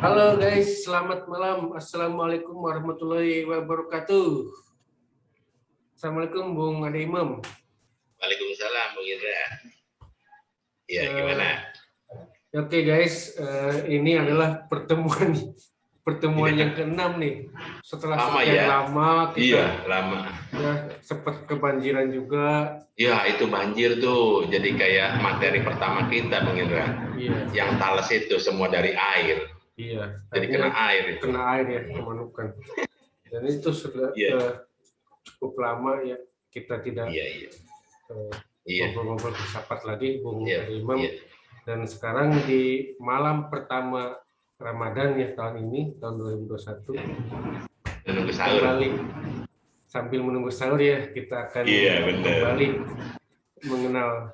Halo guys, selamat malam. Assalamualaikum warahmatullahi wabarakatuh. Assalamualaikum Bung Ade Imam. Waalaikumsalam Bung Indra. Iya, Eh, gimana? Oke guys, ini adalah pertemuan yang ke-6 nih. Setelah Lama sekian ya? lama Iya, kita lama. ya sempat kebanjiran juga. Ya, itu banjir tuh. Jadi kayak materi pertama kita, Bung Indra. Iya, Yang Thales itu semua dari air. iya. Jadi Akhirnya kena air itu. kena air ya, kemanukan. Dan itu sudah Iya. cukup lama ya kita tidak Iya, iya. eh, Iya. ngobrol-ngobrol bersahabat lagi, Bung Iya. Ade Imam. Iya. Dan sekarang di malam pertama Ramadan ya tahun ini, tahun 2021, Menunggu sahur. kembali sambil menunggu sahur ya, kita akan kembali mengenal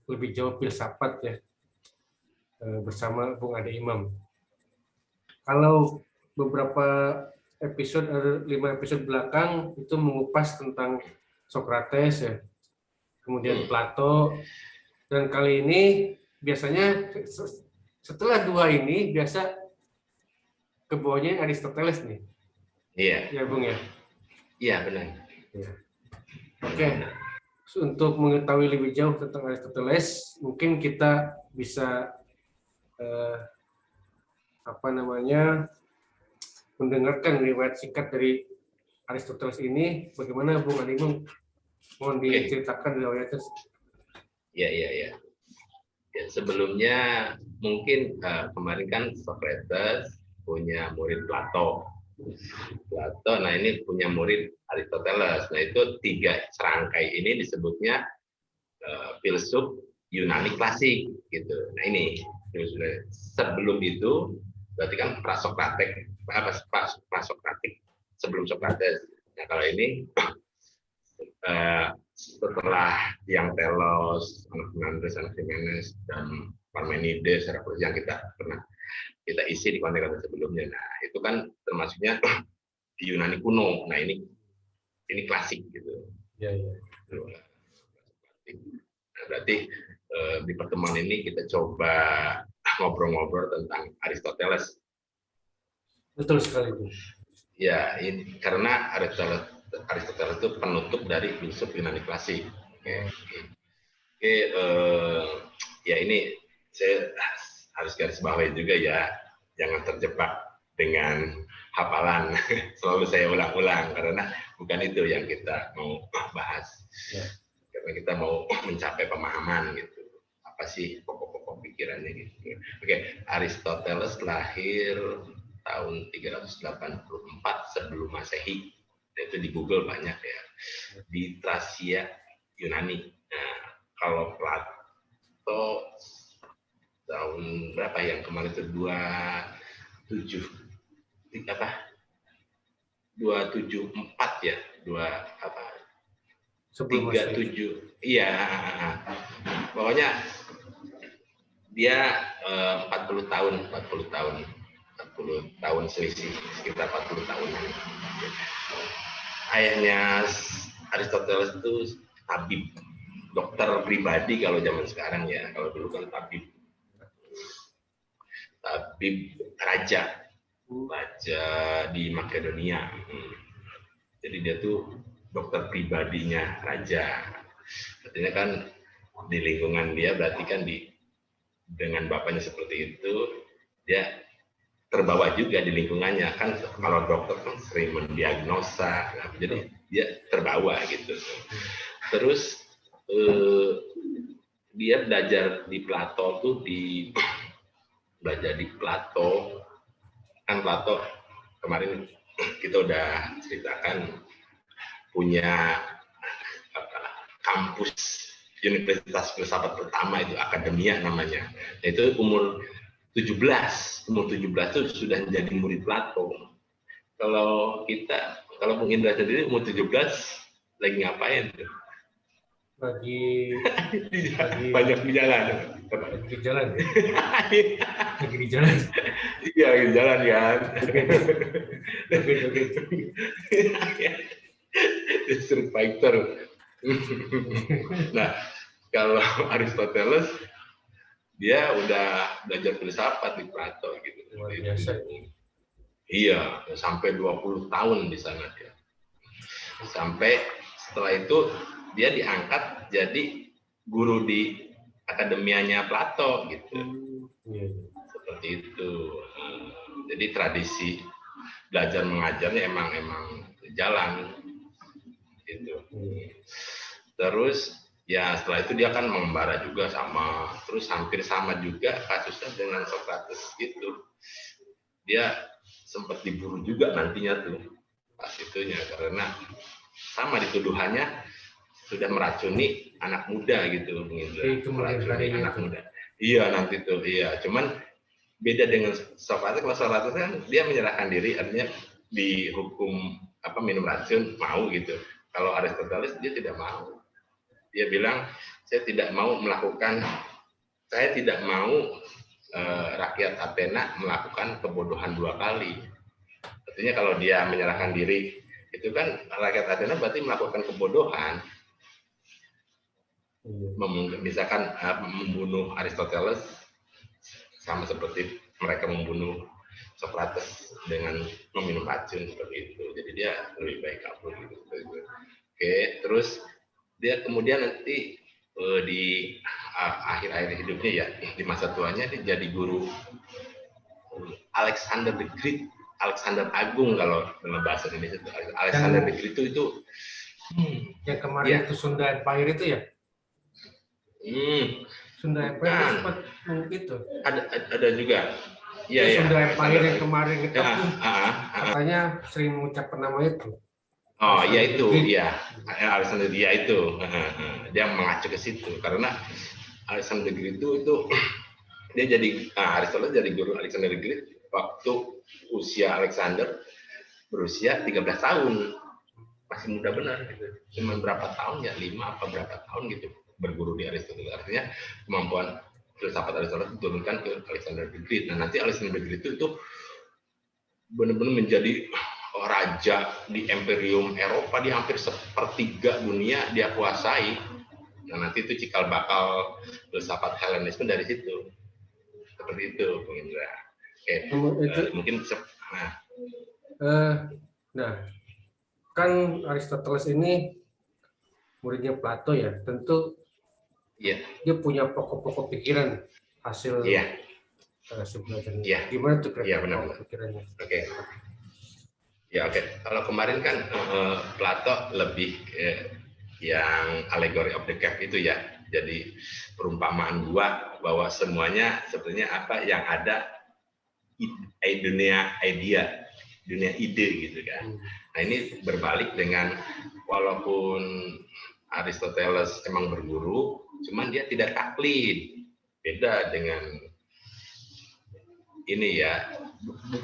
lebih jauh filsafat ya bersama Bung Ade Imam. Kalau beberapa episode, 5 episode belakang itu mengupas tentang Socrates ya, kemudian Plato, dan kali ini biasanya setelah dua ini biasa ke bawahnya Aristoteles nih. Iya. Ya Bung ya. Iya, benar. Ya. Oke. Untuk mengetahui lebih jauh tentang Aristoteles, mungkin kita bisa mendengarkan riwayat singkat dari Aristoteles ini. Bagaimana Bung Ade Imam? Mohon diceritakan riwayatnya. Iya. Ya, sebelumnya mungkin kemarin kan Socrates punya murid Plato. Nah ini punya murid Aristoteles. Nah itu 3 serangkai ini disebutnya filsuf Yunani klasik gitu. Nah ini sebelum itu berarti kan prasokratik sebelum Socrates. Nah kalau ini setelah yang Telos, Anaximandros, Anaximenes, dan Parmenides, yang kita pernah kita isi di konten-konten sebelumnya. Nah itu kan termasuknya di Yunani kuno. Nah ini klasik gitu. Ya. Nah, berarti di pertemuan ini kita coba ngobrol-ngobrol tentang Aristoteles. Betul sekali Bu. Ya, ini karena Aristoteles itu penutup dari filsuf Yunani klasik. Oke, ya ini saya harus garis bawahi juga ya, jangan terjebak dengan hafalan. Selalu saya ulang-ulang karena bukan itu yang kita mau bahas. Ya. Karena kita mau mencapai pemahaman gitu. Apa sih pokok-pokok pikirannya gitu. Oke, Aristoteles lahir tahun 384 sebelum Masehi. Itu di Google banyak ya. Di Tracia, Yunani. Nah, kalau Plato tahun berapa yang kemarin itu 274 ya, 37. Iya. Pokoknya dia 40 tahun selisih, sekitar 40 tahun. Ayahnya Aristoteles itu tabib, dokter pribadi kalau zaman sekarang ya, kalau dulu kan tabib raja di Makedonia. Jadi dia tuh dokter pribadinya raja. Artinya kan di lingkungan dia berarti kan dengan bapaknya seperti itu dia terbawa juga di lingkungannya kan, kalau dokter kan sering mendiagnosa, jadi dia terbawa gitu. Terus dia belajar di Plato tuh kan Plato kemarin kita udah ceritakan punya kampus Universitas Filsafat pertama itu Akademia namanya. Itu umur 17 itu sudah jadi murid Plato. Kalau Bung Indra sendiri umur 17 lagi ngapain tuh? Lagi banyak di jalan. Lagi di jalan. Lagi di jalan. Iya, lagi di jalan kan. Street fighter. Nah, kalau Aristoteles dia udah belajar filsafat di Plato gitu. Luar biasa. Iya, sampai 20 tahun di sana dia. Sampai setelah itu dia diangkat jadi guru di akademianya Plato gitu. Seperti itu. Jadi tradisi belajar mengajarnya emang jalan gitu. Terus ya setelah itu dia kan mengembara juga sama, terus hampir sama juga kasusnya dengan Socrates gitu. Dia sempat diburu juga nantinya tuh pas itunya karena sama dituduhannya sudah meracuni anak muda gitu, meracuni anak muda. Iya nanti tuh, iya. Cuman beda dengan Socrates, kalau Socrates kan dia menyerahkan diri, artinya dihukum minum racun mau gitu. Kalau Aristoteles dia tidak mau. Dia bilang saya tidak mau rakyat Athena melakukan kebodohan 2 kali. Artinya kalau dia menyerahkan diri itu kan rakyat Athena berarti melakukan kebodohan. Misalkan membunuh Aristoteles sama seperti mereka membunuh Socrates dengan meminum racun seperti itu. Jadi dia lebih baik kabur gitu. Oke, terus dia kemudian nanti di akhir-akhir hidupnya ya, di masa tuanya dia jadi guru Alexander the Great, Alexander Agung kalau dalam bahasa Indonesia itu. Alexander the Great itu yang kemarin itu Sunda Empire itu ya? Sunda Empire itu sempat itu. Ada juga. Ya, Sunda Empire yang kemarin kita katanya sering mengucapkan nama itu. Oh, ya itu, ya. Alexander dia itu. Dia mengacu ke situ karena Alexander the Great itu dia jadi Aristoteles jadi guru Alexander the Great waktu usia Alexander berusia 13 tahun. Masih muda benar gitu. Cuma berapa tahun ya? 5 apa berapa tahun gitu berguru di Aristoteles. Artinya kemampuan filsafat Aristoteles diturunkan ke Alexander the Great. Nah, nanti Alexander the Great itu benar-benar menjadi raja di imperium Eropa, dia hampir sepertiga dunia dia kuasai. Nah, nanti itu cikal bakal filsafat Helenisme dari situ. Seperti itu, Bung Indra. Oke, mungkin nah, kan Aristoteles ini muridnya Plato ya, tentu dia punya pokok-pokok pikiran hasil belajarnya. Gimana tuh pokok pikirannya? Oke. Ya oke. Kalau kemarin kan Plato lebih yang allegory of the cave itu ya. Jadi perumpamaan gua bahwa semuanya sebenarnya apa yang ada dunia ide gitu kan. Nah ini berbalik dengan walaupun Aristoteles emang berguru, cuman dia tidak taklid. Beda dengan ini ya.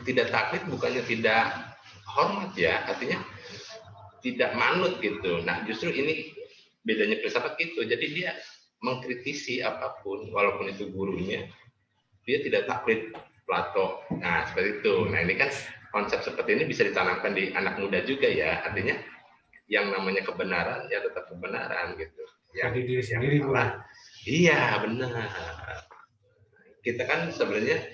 Tidak taklid bukannya tidak hormat ya, artinya tidak manut gitu. Nah justru ini bedanya filsafat gitu. Jadi dia mengkritisi apapun, walaupun itu gurunya, dia tidak taklid Plato. Nah seperti itu. Nah ini kan konsep seperti ini bisa ditanamkan di anak muda juga ya. Artinya yang namanya kebenaran ya tetap kebenaran gitu. Jadi diri sendiri salah. Iya benar. Kita kan sebenarnya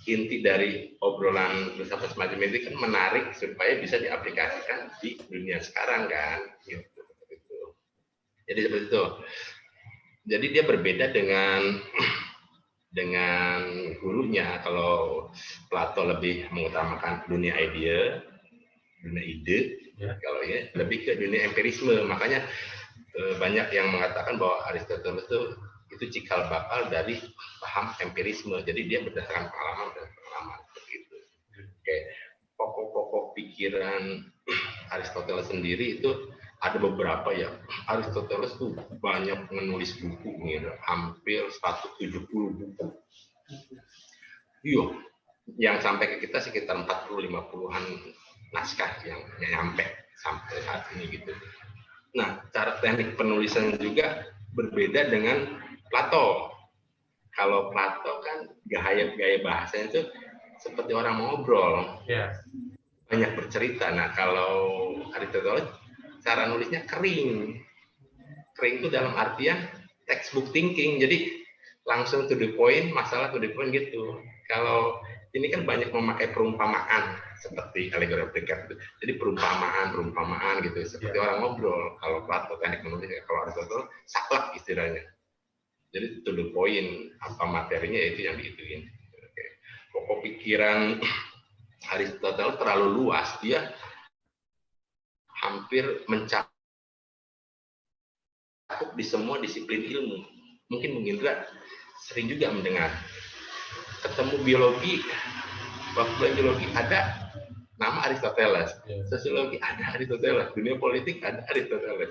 inti dari obrolan filsafat semacam ini kan menarik supaya bisa diaplikasikan di dunia sekarang kan gitu. Jadi seperti itu. Jadi dia berbeda dengan gurunya. Kalau Plato lebih mengutamakan dunia ide, kalau ya lebih ke dunia empirisme. Makanya banyak yang mengatakan bahwa Aristoteles itu cikal bakal dari paham empirisme. Jadi dia berdasarkan pengalaman begitu. Oke, pokok-pokok pikiran Aristoteles sendiri itu ada beberapa ya. Aristoteles tuh banyak menulis buku gitu, hampir 170 buku. Iya, yang sampai ke kita sekitar 40-50-an naskah yang nyampe sampai saat ini gitu. Nah, cara teknik penulisan juga berbeda dengan Plato. Kalau Plato kan gaya bahasanya itu seperti orang ngobrol, banyak bercerita. Nah, kalau Aristoteles cara nulisnya kering. Kering itu dalam artian textbook thinking. Jadi langsung to the point, masalah to the point gitu. Kalau ini kan banyak memakai perumpamaan seperti alegori dekat. Jadi perumpamaan gitu, seperti orang ngobrol. Kalau Plato teknik menulis, kalau Aristoteles saklek istilahnya. Jadi to the point, apa materinya itu yang diituin. Pokok pikiran Aristoteles terlalu luas, dia hampir mencakup di semua disiplin ilmu. Mungkin Bung Indra sering juga mendengar ketemu biologi, waktu biologi ada nama Aristoteles, sosiologi ada Aristoteles, dunia politik ada Aristoteles.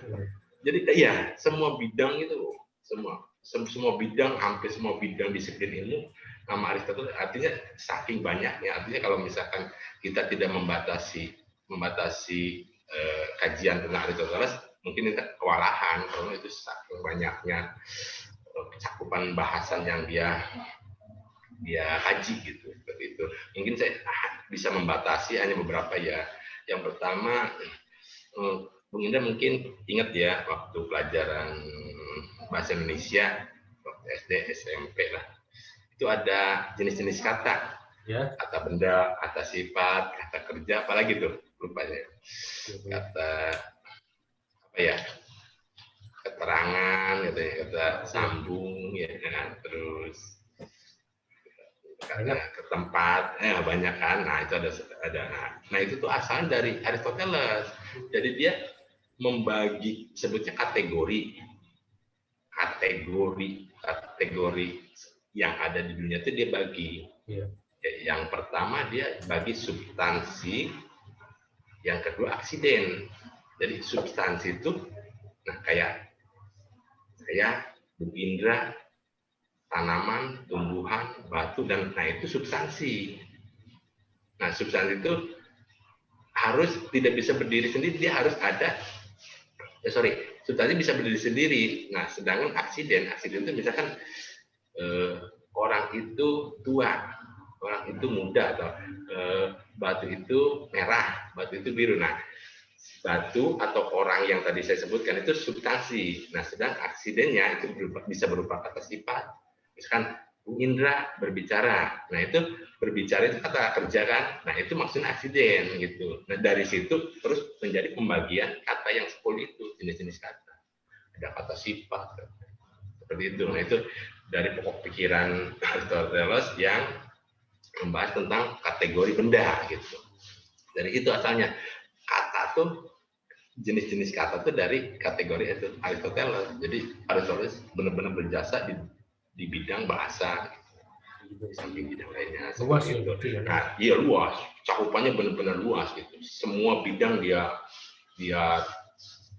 Jadi ya semua bidang itu, semua bidang, hampir semua bidang disiplin ilmu nama Aristoteles. Artinya saking banyaknya, artinya kalau misalkan kita tidak membatasi kajian tentang Aristoteles, mungkin kita kewalahan karena itu saking banyaknya cakupan bahasan yang dia kaji gitu, seperti itu. Mungkin saya bisa membatasi hanya beberapa ya. Yang pertama, Bung Indra mungkin ingat ya waktu pelajaran bahasa Indonesia waktu SD SMP lah, itu ada jenis-jenis kata, kata benda, kata sifat, kata kerja, apalagi tuh lupa ya, kata apa ya, keterangan, kata sambung, ya kan, terus kata ke tempat, banyak kan. Nah itu ada. Nah itu tuh asalnya dari Aristoteles. Jadi dia membagi, sebutnya kategori yang ada di dunia itu dia bagi. Yang pertama dia bagi substansi, yang kedua aksiden. Jadi substansi itu, nah kayak Bung Indra, tanaman, tumbuhan, batu, dan nah itu substansi. Nah substansi itu harus tidak bisa berdiri sendiri, dia harus ada. Substansi bisa berdiri sendiri. Nah sedangkan aksiden itu misalkan orang itu tua, orang itu muda, atau batu itu merah, batu itu biru. Nah batu atau orang yang tadi saya sebutkan itu substansi. Nah sedang aksidennya itu bisa berupa kata sifat. Misalkan Bung Indra berbicara, nah itu berbicara itu kata kerja kan, nah itu maksudnya aksiden gitu. Nah dari situ terus menjadi pembagian kata yang 10 itu, jenis-jenis kata. Ada kata sifat, seperti itu. Nah itu dari pokok pikiran Aristoteles yang membahas tentang kategori benda gitu. Dari itu asalnya kata tuh, jenis-jenis kata tuh dari kategori itu Aristoteles. Jadi Aristoteles benar-benar berjasa di bidang bahasa, di samping bidang lainnya. Luas itu. Ya. Nah, iya luas, cakupannya benar-benar luas gitu. Semua bidang dia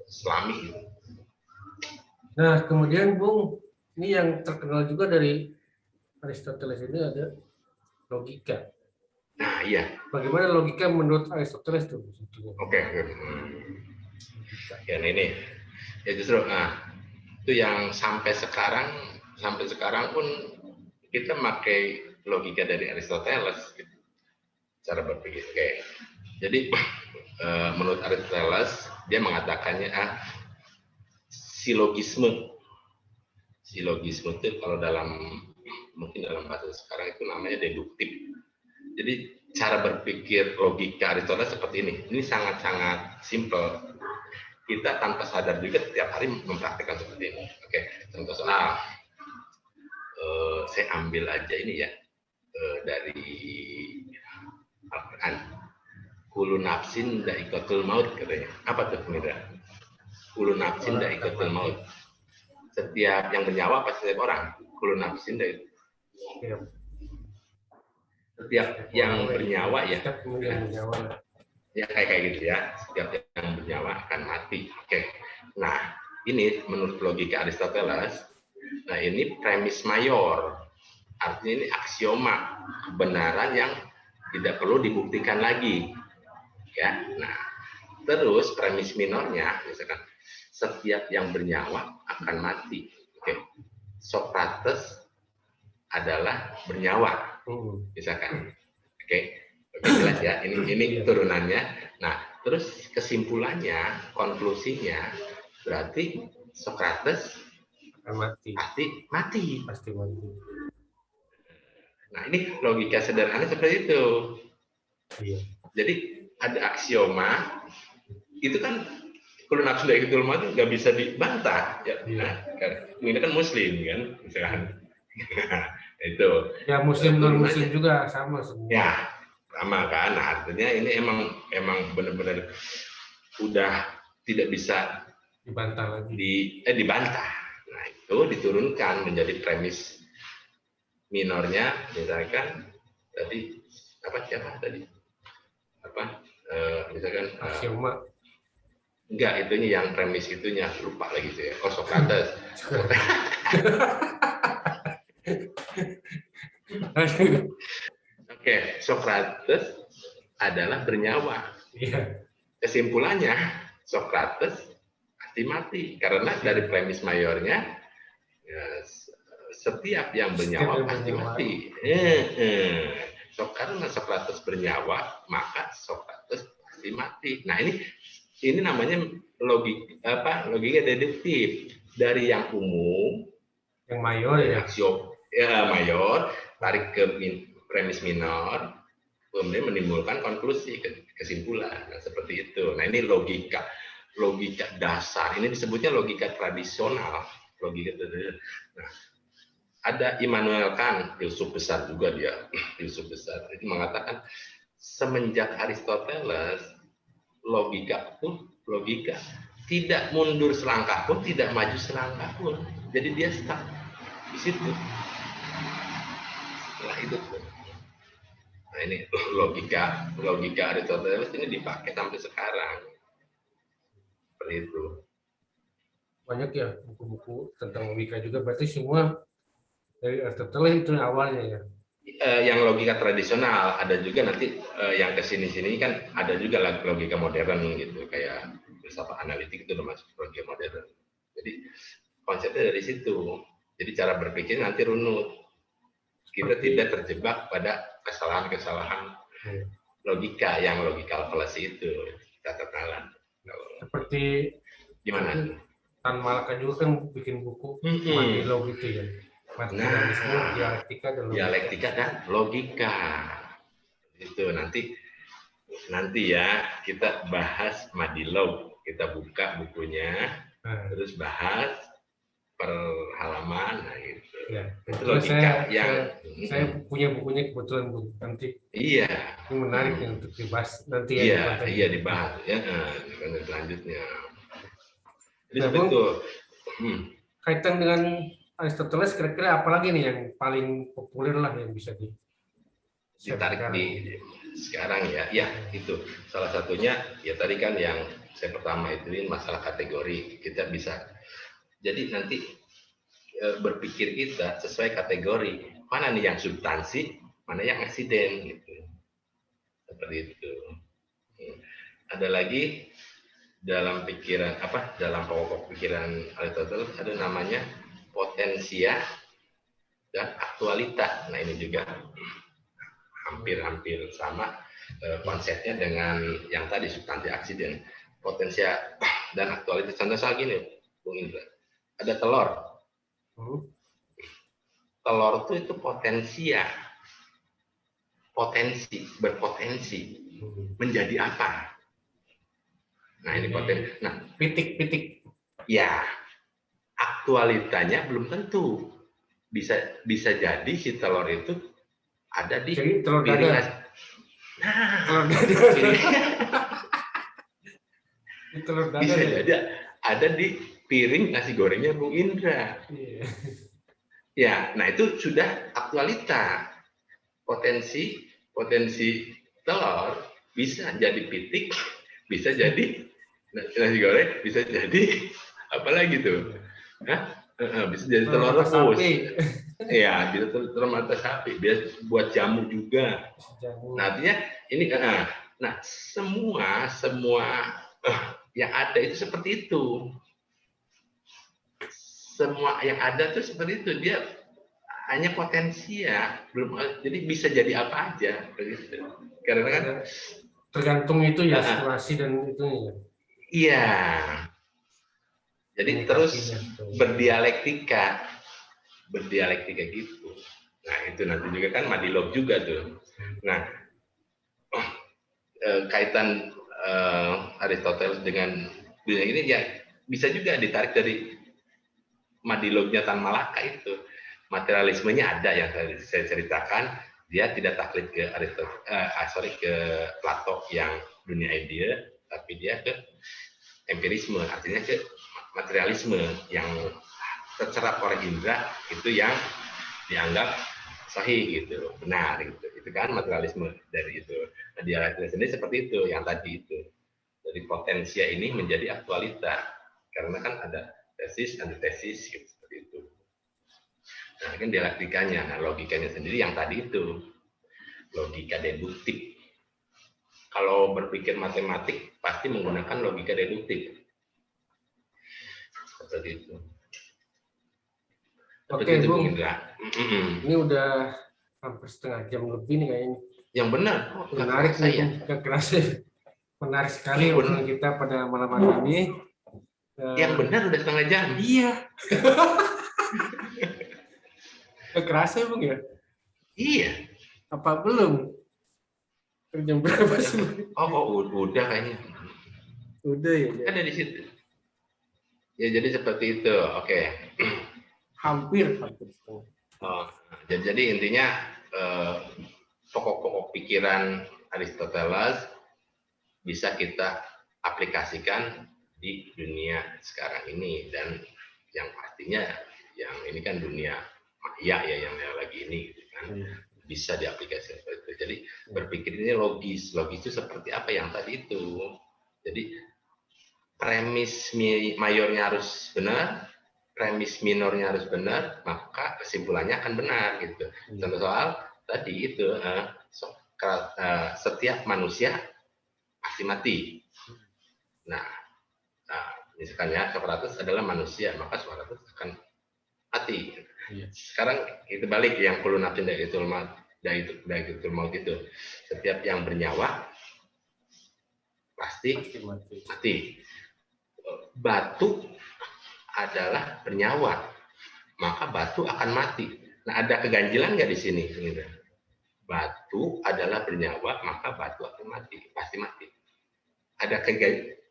selami. Gitu. Nah, kemudian Bung, ini yang terkenal juga dari Aristoteles ini ada logika. Nah, iya. Bagaimana logika menurut Aristoteles tuh? Oke. Ya, ini ya justru, itu yang sampai sekarang pun kita pakai logika dari Aristoteles gitu, cara berpikir. Oke. Jadi menurut Aristoteles dia mengatakannya silogisme itu kalau mungkin dalam bahasa sekarang itu namanya deduktif. Jadi cara berpikir logika Aristoteles seperti ini. Ini sangat-sangat simple. Kita tanpa sadar juga setiap hari mempraktikkan seperti ini. Oke, contoh soal saya ambil aja ini ya dari Al-Quran. Kullu nafsin dha'iqatul maut katanya. Apa tuh Mira? Kullu nafsin dha'iqatul maut. Setiap yang bernyawa pasti setiap orang. Kullu nafsin dha'iqatul. Setiap yang bernyawa ya. Ya kayak gitu ya. Setiap yang bernyawa akan mati. Oke. Nah, ini menurut logika Aristoteles, nah ini premis mayor. Artinya ini aksioma, kebenaran yang tidak perlu dibuktikan lagi. Ya. Nah, terus premis minornya misalkan setiap yang bernyawa akan mati. Oke. Socrates adalah bernyawa. Misalkan. Oke. Jelas ya, ini turunannya. Nah, terus kesimpulannya, konklusinya, berarti Socrates mati. Pasti mati. Pasti mati. Nah, ini logika sederhana seperti itu. Iya. Jadi ada aksioma itu kan kalau nafsu daiqatul maut nggak bisa dibantah ya. Iya. Nah, ini kan muslim kan misalkan. Itu. Ya muslim non Turun muslim aja. juga sama semua. Ya, sama kan. Nah, artinya ini emang benar-benar udah tidak bisa Dibantah lagi. dibantah. Nah, itu diturunkan menjadi premis minornya, misalkan tadi siapa tadi? Misalkan Aksioma. enggak, itunya yang premis itunya lupa lagi tuh ya. Oh, Socrates. Oke, Socrates adalah bernyawa. Iya. Kesimpulannya, Socrates pasti mati karena dari premis mayornya ya, setiap yang bernyawa pasti mati. Karena Socrates bernyawa, maka Socrates pasti mati. Nah, ini namanya logika deduktif dari yang umum, Yang mayor ya. Mayor, tarik ke premis minor, kemudian menimbulkan konklusi, kesimpulan. Nah, seperti itu. Nah, ini logika dasar. Ini disebutnya logika tradisional. Nah, ada Immanuel Kant, filsuf besar juga dia, filsuf besar. Itu mengatakan semenjak Aristoteles logika tidak mundur selangkah pun, tidak maju selangkah pun. Jadi dia stuck di situ. Setelah itu. Nah, ini logika Aristoteles ini dipakai sampai sekarang. Seperti itu. Banyak ya buku-buku tentang logika juga. Berarti semua dari Aristoteles itu awalnya ya. Yang logika tradisional, ada juga nanti yang kesini-sini kan ada juga logika modern gitu, kayak filsafat analitik itu termasuk logika modern. Jadi konsepnya dari situ. Jadi cara berpikir nanti runut. Kita tidak terjebak pada kesalahan-kesalahan logika yang logikal fallacy itu, catatan. Seperti gimana? Tan Malaka juga kan bikin buku Mandilo gitu ya. Materialisme, dialektika dan logika. Itu nanti ya kita bahas Madilog, kita buka bukunya, terus bahas per halaman, nah gitu. Ya, itu logika saya punya bukunya kebetulan Bu. Nanti. Iya. Ini menarik ya untuk dibahas nanti ya. Iya dibahas ya, konten selanjutnya. Jadi seperti itu. Kaitan dengan Aristoteles, kira-kira apa lagi nih yang paling populer lah yang bisa ditarik sekarang ya. Ya, itu salah satunya ya tadi kan yang saya pertama itu masalah kategori. Kita bisa jadi nanti berpikir kita sesuai kategori, mana nih yang substansi, mana yang aksiden gitu. Seperti itu. Ada lagi dalam pikiran dalam pokok pikiran Aristoteles ada namanya potensia dan aktualitas. Nah, ini juga hampir sama konsepnya dengan yang tadi substansi aksiden. Potensia dan aktualitas. Contoh soal gini, Bung Indra. Ada telur. Telur itu berpotensi menjadi apa? Nah, ini potensi. Nah, pitik. Ya, aktualitanya belum tentu. Bisa jadi si telur itu ada di piring. Telur dadar. Bisa jadi ada di piring nasi gorengnya Bung Indra. Ya, nah itu sudah aktualita. Potensi telur bisa jadi pitik, bisa jadi nasi goreng, bisa jadi apa lagi tuh? Bisa jadi telur rebus. Ya, bisa telur mata sapi, bisa buat jamu juga. Nah, artinya ini semua yang ada itu seperti itu. Semua yang ada tuh seperti itu, dia hanya potensi ya, belum, jadi bisa jadi apa aja begitu. Karena kan tergantung itu ya situasi dan itu ya. Iya. Jadi terus berdialektika gitu. Nah itu nanti juga kan madilog juga tuh. Nah kaitan Aristoteles dengan dunia ini ya bisa juga ditarik dari madilognya Tan Malaka itu. Materialismenya ada yang saya ceritakan, dia tidak taklid ke ke Plato yang dunia ide, tapi dia ke empirisme, artinya ke materialisme yang tercerap oleh indera itu yang dianggap sahih gitu, benar gitu. Itu kan materialisme dari itu. Nah, dialektika sendiri seperti itu, yang tadi itu. Jadi potensia ini menjadi aktualita karena kan ada tesis, antitesis gitu, seperti itu. Nah, kan dialektikanya, nah logikanya sendiri yang tadi itu, logika deduktif. Kalau berpikir matematik pasti menggunakan logika deduktif. Seperti itu. Oke, Bung. Ini udah hampir setengah jam lebih nih kayaknya. Yang benar. Menarik nih, nggak kerasa. Menarik sekali obrolan kita pada malam hari ini. Yang benar udah setengah jam. Iya. Nggak kerasa ya, Bung ya? Iya. Apa belum? Jam berapa sih? Oh, udah kayaknya. Udah ya. Ada di situ. Ya jadi seperti itu. Oke. Hampir. Jadi intinya pokok-pokok pikiran Aristoteles bisa kita aplikasikan di dunia sekarang ini, dan yang pastinya yang ini kan dunia maya ya yang lagi ini gitu kan, bisa diaplikasikan seperti itu. Jadi berpikir ini logis itu seperti apa yang tadi itu. Jadi premis mayornya harus benar, premis minornya harus benar, maka kesimpulannya akan benar gitu. Contoh soal tadi itu setiap manusia pasti mati. Nah, misalnya Socrates adalah manusia, maka Socrates akan mati. Sekarang itu balik yang kullu nafsin dha'iqatul maut itu. Setiap yang bernyawa pasti mati. Batu adalah bernyawa, maka batu akan mati. Nah, ada keganjilan nggak di sini? Batu adalah bernyawa, maka batu akan mati, pasti mati. Ada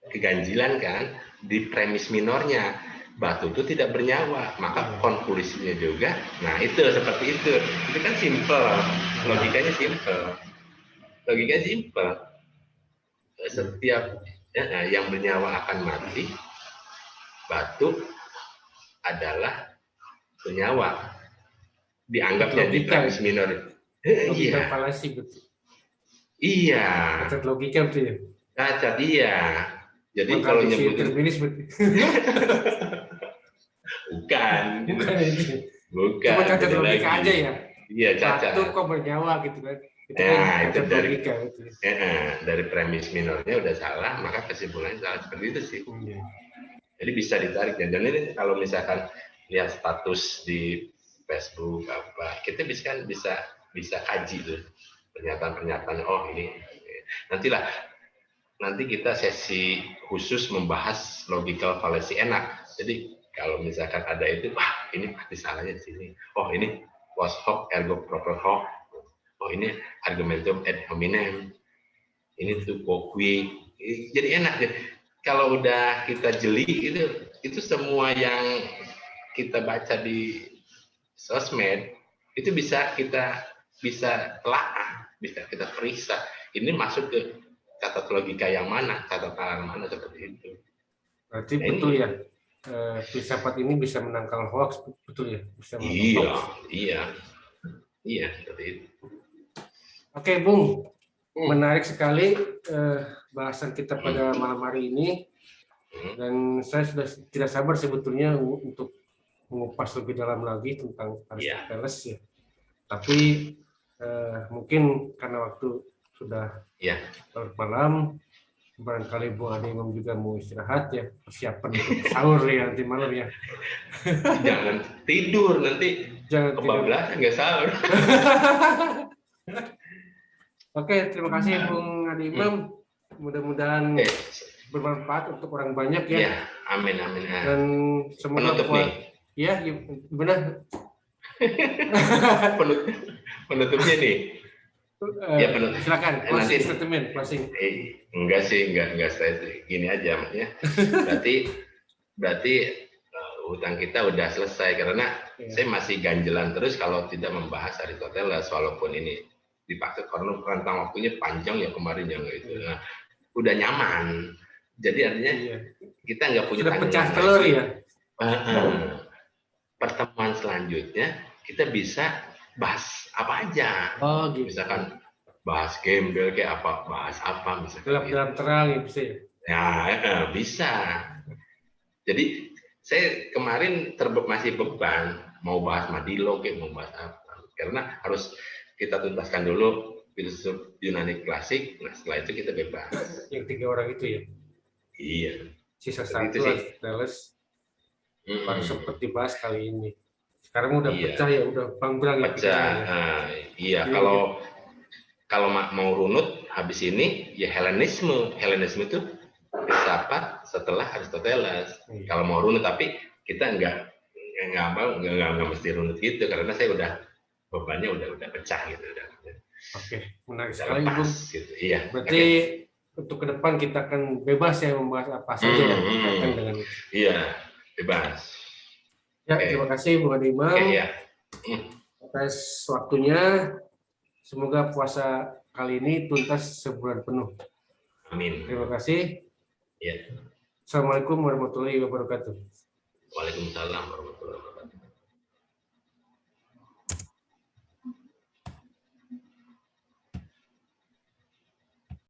keganjilan kan di premis minornya, batu itu tidak bernyawa, maka konklusinya juga. Nah itu seperti itu kan simple, logikanya simple. Setiap yang bernyawa akan mati, batu adalah bernyawa, dianggapnya di premis minor. Logika falasi betul. Iya. Cacat logika betul ya. Cacat iya. Jadi maka kalau nyebutin bukan itu. Bukan. Cuma cacat logika aja ya. Iya, cacat. Batu kok bernyawa gitu kan. Itu dari logika, dari premis minornya udah salah, maka kesimpulannya salah, seperti itu sih. Jadi bisa ditarik, dan ini kalau misalkan lihat status di Facebook apa, kita bisa kaji tuh pernyataan. Oh ini nanti kita sesi khusus membahas logical fallacy enak. Jadi kalau misalkan ada itu, wah ini pasti salahnya di sini. Oh ini post hoc ergo propter hoc. Oh ini argumentum ad hominem. Ini tuh quoque. Jadi enak ya. Kalau udah kita jeli itu semua yang kita baca di sosmed itu bisa kita telaah, bisa kita periksa. Ini masuk ke catat logika yang mana, catatan mana, seperti itu. Berarti betul ya, filsafat ini bisa menangkal hoax, betul ya? Bisa iya, seperti itu. Oke, Bung, menarik sekali bahasan kita pada malam hari ini, dan saya sudah tidak sabar sebetulnya untuk mengupas lebih dalam lagi tentang Aristoteles ya. Tapi mungkin karena waktu sudah malam, barangkali Bung Ade Imam juga mau istirahat ya, persiapan sahur ya nanti malam ya. Jangan tidur nanti, kebablasan nggak sahur. Oke, terima kasih Bung Ade Imam. Mudah-mudahan bermanfaat untuk orang banyak ya. Iya, amin amin. Dan semoga penutup nih. Ya, benar. Penutupnya nih. Ya silakan. Nanti statement closing. Enggak sih, enggak gini aja maksudnya. Berarti hutang kita udah selesai karena saya masih ganjelan terus kalau tidak membahas Aristoteles walaupun ini dipaksa karena rentang waktunya panjang ya kemarin yang itu. Nah, udah nyaman. Jadi artinya kita nggak punya tanggungan pecah telur lagi. Ya. Pertemuan selanjutnya kita bisa bahas apa aja. Gitu. Misalkan bahas gembel kayak apa, bahas apa misalkan. Dalam terang ya bisa. Ya, bisa. Jadi saya kemarin masih beban mau bahas Madilo kayak mau bahas apa. Karena harus kita tuntaskan dulu filsuf Yunani klasik. Nah, setelah itu kita bebas. Yang 3 orang itu ya. Iya. Sisa satu Aristoteles baru sempat dibahas kali ini. Sekarang udah pecah ya, udah bangbrang ya. Pecah. Iya, kalau mau runut habis ini ya Helenisme. Helenisme itu filsafat setelah Aristoteles. Kalau mau runut, tapi kita nggak mesti runut gitu karena saya udah bebannya udah pecah gitu. Oke, menarik sekali Bung. Gitu. Iya. Berarti untuk ke depan kita akan bebas ya membahas apa saja berkaitan dengan itu. Iya, bebas. Ya, terima kasih Bung Imam atas waktunya. Semoga puasa kali ini tuntas sebulan penuh. Amin. Terima kasih. Ya. Assalamualaikum warahmatullahi wabarakatuh. Waalaikumsalam warahmatullahi wabarakatuh.